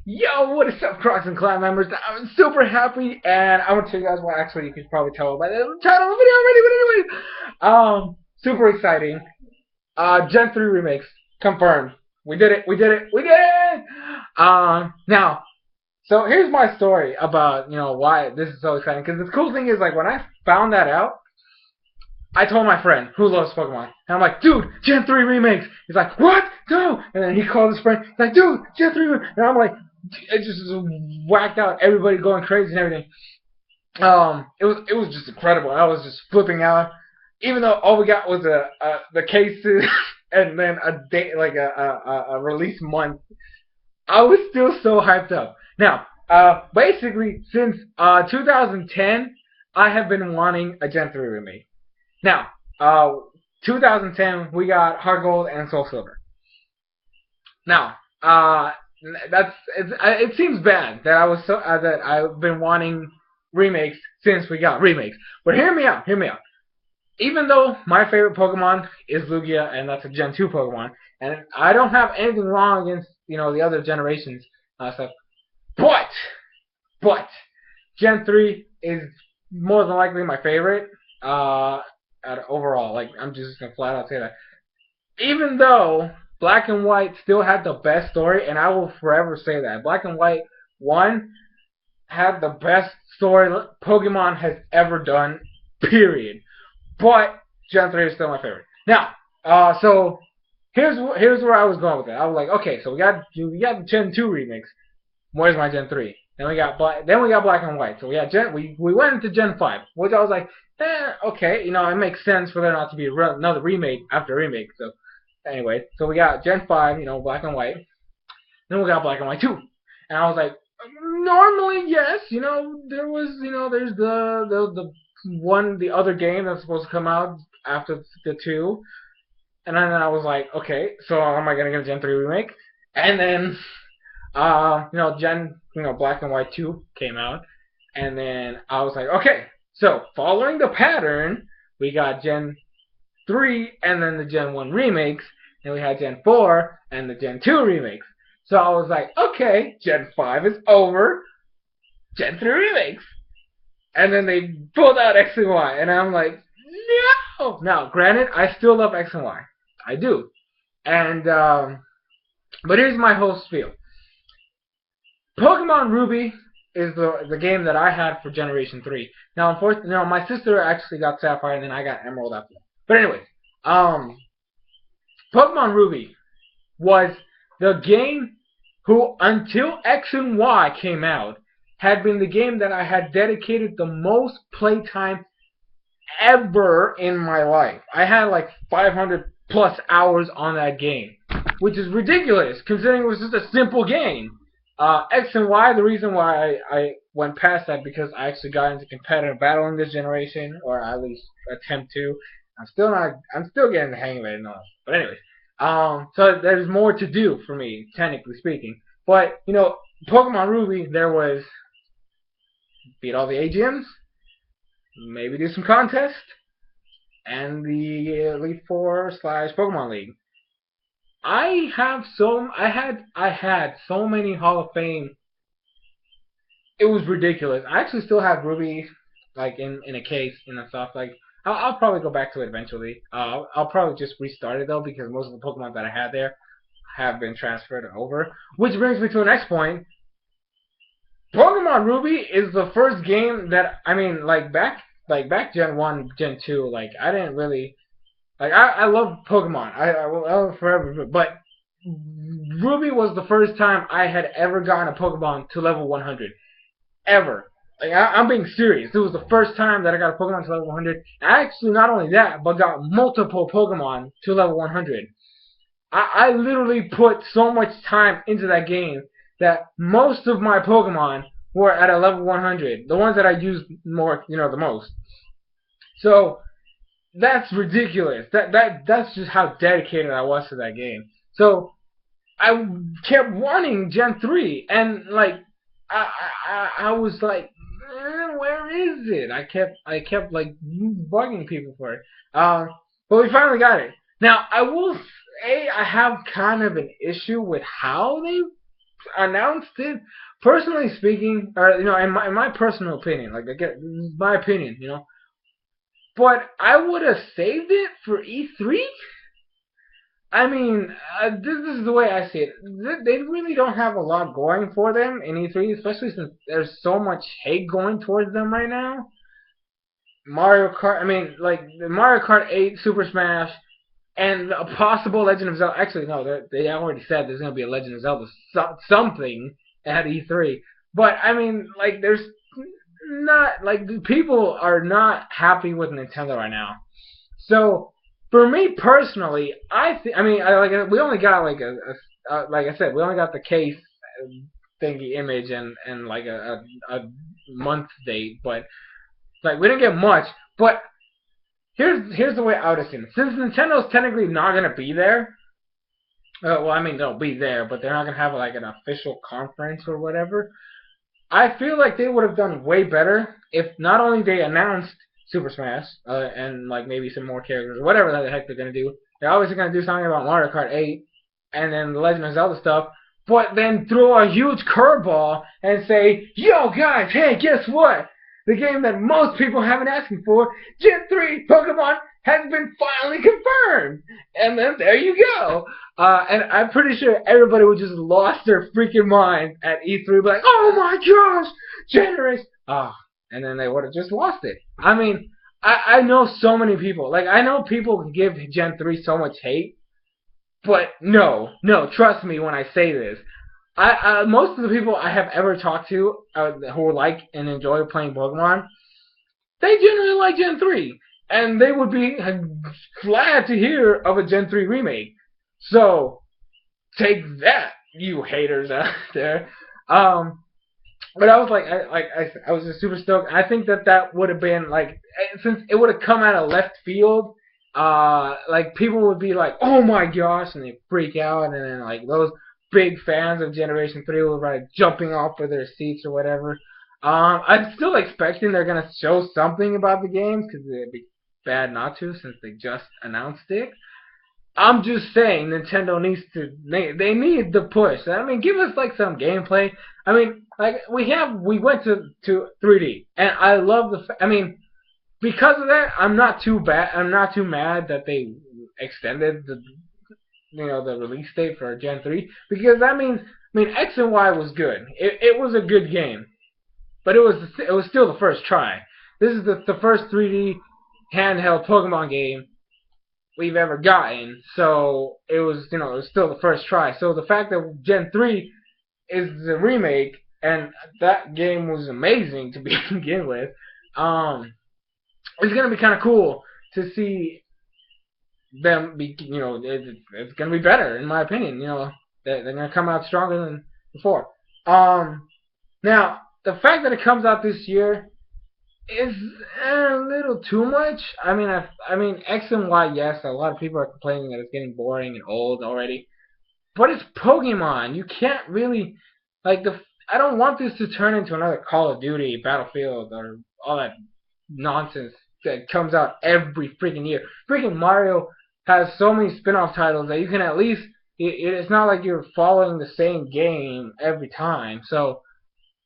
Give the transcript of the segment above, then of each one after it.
Yo, what is up, Crocs and Clan members? I'm super happy, and I want to tell you guys what. Actually, you can probably tell by the title of the video already. But anyways, super exciting. Gen 3 remakes confirmed. We did it. We did it. We did it. Now, so here's my story about why this is so exciting. Because the cool thing is, like, when I found that out, I told my friend who loves Pokemon, and I'm like, dude, Gen 3 remakes. He's like, what? No. And then he called his friend. He's like, dude, Gen 3 remakes. And I'm like, it just whacked out. Everybody going crazy and everything. It was just incredible. I was just flipping out. Even though all we got was the cases and then a date, like a release month, I was still so hyped up. Now, basically since 2010, I have been wanting a Gen 3 remake. Now, 2010 we got Heart Gold and Soul Silver. Now, it seems bad that that I've been wanting remakes since we got remakes. But hear me out, hear me out. Even though my favorite Pokemon is Lugia, and that's a Gen 2 Pokemon, and I don't have anything wrong against the other generations stuff, but but Gen 3 is more than likely my favorite. Overall, like, I'm just gonna flat out say that. Even though Black and White still had the best story, and I will forever say that Black and White 1 had the best story Pokemon has ever done, period. But Gen 3 is still my favorite. Now, so here's where I was going with it. I was like, okay, so we got the Gen 2 remix. Where's my Gen 3? Then we got Black and White. So we went into Gen 5, which I was like, okay, it makes sense for there not to be another remake after remake. So anyway, so we got Gen 5, Black and White. Then we got Black and White 2. And I was like, normally, yes, there was, there's the other game that's supposed to come out after the 2. And then I was like, okay, so am I going to get a Gen 3 remake? And then, Black and White 2 came out. And then I was like, okay, so following the pattern, we got Gen 3 and then the Gen 1 remakes. And we had Gen 4 and the Gen 2 remakes. So I was like, okay, Gen 5 is over. Gen 3 remakes. And then they pulled out X and Y. And I'm like, no! Now, granted, I still love X and Y. I do. And, but here's my whole spiel. Pokemon Ruby is the game that I had for Generation 3. Now, unfortunately, my sister actually got Sapphire, and then I got Emerald after that. But anyways, Pokemon Ruby was the game who, until X and Y came out, had been the game that I had dedicated the most playtime ever in my life. I had like 500 plus hours on that game, which is ridiculous considering it was just a simple game. X and Y, the reason why I went past that because I actually got into competitive battling this generation, or at least attempt to. I'm still getting the hang of it and all. But anyways, so there's more to do for me, technically speaking. But, Pokemon Ruby, there was beat all the AGMs, maybe do some contests, and the Elite Four / Pokemon League. I had so many Hall of Fame. It was ridiculous. I actually still have Ruby, like, in a case and stuff. Like, I'll probably go back to it eventually. I'll probably just restart it though because most of the Pokemon that I had there have been transferred over. Which brings me to the next point. Pokemon Ruby is the first game that back Gen 1, Gen 2. Like, I didn't really. Like, I love Pokemon. I will love it forever. But Ruby was the first time I had ever gotten a Pokemon to level 100. Ever. Like, I'm being serious. It was the first time that I got a Pokemon to level 100. Actually, not only that, but got multiple Pokemon to level 100. I literally put so much time into that game that most of my Pokemon were at a level 100. The ones that I used more, the most. So, that's ridiculous. That's just how dedicated I was to that game. So I kept wanting Gen 3, and like I was like, where is it? I kept like bugging people for it. But we finally got it. Now I will say I have kind of an issue with how they announced it, personally speaking, or in my personal opinion, like again, my opinion, but I would have saved it for E3. I mean, this is the way I see it. They really don't have a lot going for them in E3, especially since there's so much hate going towards them right now. Mario Kart, I mean, like the Mario Kart 8, Super Smash, and a possible Legend of Zelda. Actually, no, they already said there's going to be a Legend of Zelda something at E3. But I mean, like, there's not like people are not happy with Nintendo right now. So for me personally, I mean, we only got like like I said, we only got the case thingy image and like a month date, but like we didn't get much. But here's the way I would have seen it. Since Nintendo's technically not gonna be there, well, I mean they'll be there, but they're not gonna have like an official conference or whatever. I feel like they would have done way better if not only they announced Super Smash and like maybe some more characters or whatever the heck they're gonna do. They're obviously gonna do something about Mario Kart 8 and then the Legend of Zelda stuff, but then throw a huge curveball and say, "Yo guys, hey, guess what? The game that most people have been asking for, Gen 3 Pokemon, has been finally confirmed." And then there you go. And I'm pretty sure everybody would just lost their freaking mind at E3, like, "Oh my gosh, Generation!" And then they would have just lost it. I mean, I know so many people. Like, I know people give Gen 3 so much hate, but no, trust me when I say this. Most of the people I have ever talked to who like and enjoy playing Pokemon, they generally like Gen 3. And they would be glad to hear of a Gen 3 remake. So, take that, you haters out there. But I was like, I was just super stoked. I think that would have been like, since it would have come out of left field, like people would be like, "Oh my gosh," and they freak out, and then like those big fans of Generation 3 would be like jumping off of their seats or whatever. I'm still expecting they're gonna show something about the games because it'd be bad not to since they just announced it. I'm just saying Nintendo needs to they need the push. I mean, give us like some gameplay. I mean, like we went to 3D and I love I mean, because of that, I'm not too mad that they extended the release date for Gen 3 because that means I mean X and Y was good. It was a good game. But it was still the first try. This is the first 3D handheld Pokemon game we've ever gotten, so it was still the first try. So the fact that Gen 3 is the remake and that game was amazing to begin with, it's gonna be kind of cool to see them be it's gonna be better in my opinion. They're gonna come out stronger than before. Now the fact that it comes out this year is a little too much. I mean X and Y, yes, a lot of people are complaining that it's getting boring and old already. But it's Pokemon. You can't really like the. I don't want this to turn into another Call of Duty, Battlefield, or all that nonsense that comes out every freaking year. Freaking Mario has so many spin-off titles that you can at least. It's not like you're following the same game every time. So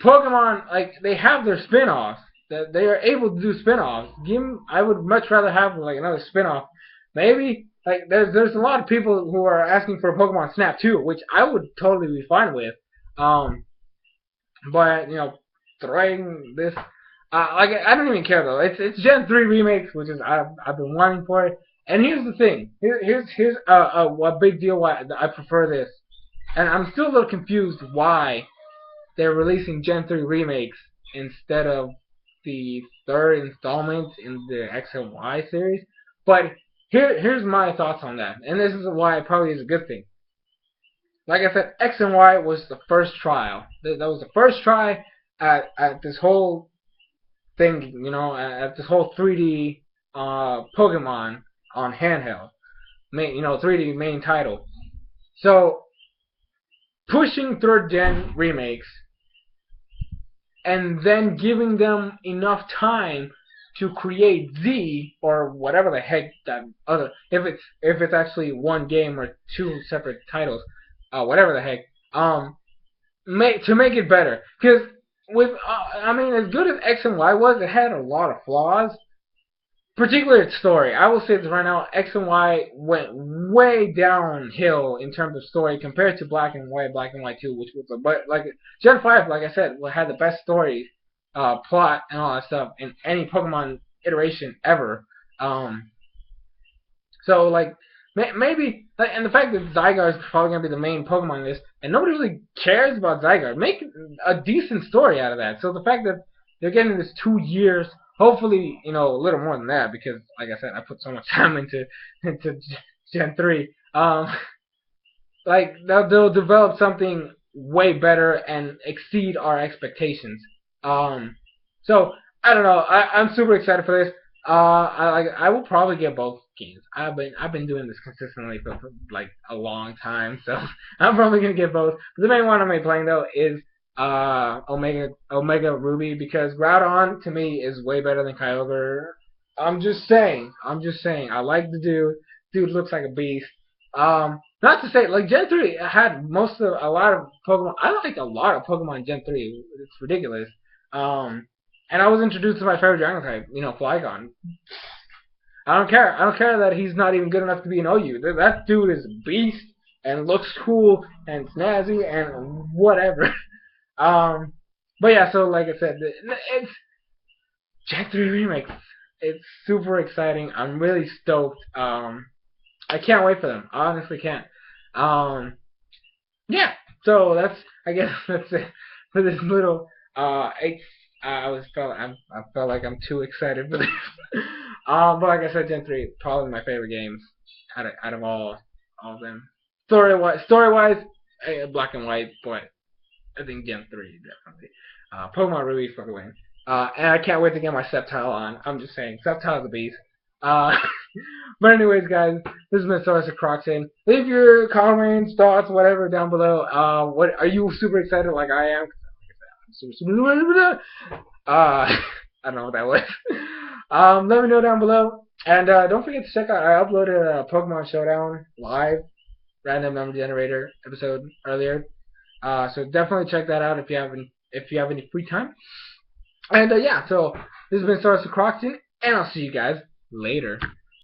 Pokemon, like they have their spin-offs. That they are able to do spin-offs. I would much rather have like another spin-off. Maybe like there's a lot of people who are asking for a Pokemon Snap too, which I would totally be fine with. But throwing this, like I don't even care though. It's Gen 3 remakes, which is I've been wanting for it. And here's the thing. Here's a big deal why I prefer this. And I'm still a little confused why they're releasing Gen 3 remakes instead of the third installment in the X and Y series. But here's my thoughts on that, and this is why it probably is a good thing. Like I said, X and Y was the first trial. That was the first try at this whole thing, at this whole 3D Pokemon on handheld, 3D main title. So pushing third gen remakes and then giving them enough time to create or whatever the heck that other if it's actually one game or two separate titles, whatever the heck, to make it better. Because with I mean, as good as X and Y was, it had a lot of flaws. Particularly its story. I will say this right now: X and Y went way downhill in terms of story compared to Black and White 2, which was but like Gen 5, like I said, had the best story, plot, and all that stuff in any Pokemon iteration ever. Um, so like maybe like, and the fact that Zygarde is probably gonna be the main Pokemon in this, and nobody really cares about Zygarde, make a decent story out of that. So the fact that they're getting this 2 years, hopefully a little more than that, because like I said, I put so much time into Gen 3. Like they'll develop something way better and exceed our expectations. So I don't know. I'm super excited for this. I will probably get both games. I've been doing this consistently for like a long time, so I'm probably gonna get both. But the main one I'm playing though is Omega Ruby, because Groudon to me is way better than Kyogre. I'm just saying. I'm just saying. I like the dude. Dude looks like a beast. Not to say like Gen 3 had a lot of Pokemon. I like a lot of Pokemon in Gen 3. It's ridiculous. Um, and I was introduced to my favorite Dragon type, Flygon. I don't care. I don't care that he's not even good enough to be an OU. That dude is a beast and looks cool and snazzy and whatever. Um, but yeah, so like I said, it's Gen 3 Remakes. It's super exciting. I'm really stoked. I can't wait for them. I honestly can't. Um, yeah. So I guess that's it for this little. I felt like I'm too excited for this. But like I said, Gen 3 probably my favorite games out of all of them. Story wise, Black and White, but I think Gen 3 definitely. Pokemon Ruby for the win. And I can't wait to get my Sceptile on. I'm just saying, Sceptile's a beast. Uh, but anyways, guys, this has been Source of Croxin. Leave your comments, thoughts, whatever down below. What are you super excited like I am? I don't know what that was. Let me know down below. And don't forget to check out, I uploaded a Pokemon Showdown live random number generator episode earlier. So definitely check that out if you have any free time. And yeah, so this has been Source of Croxton, and I'll see you guys later.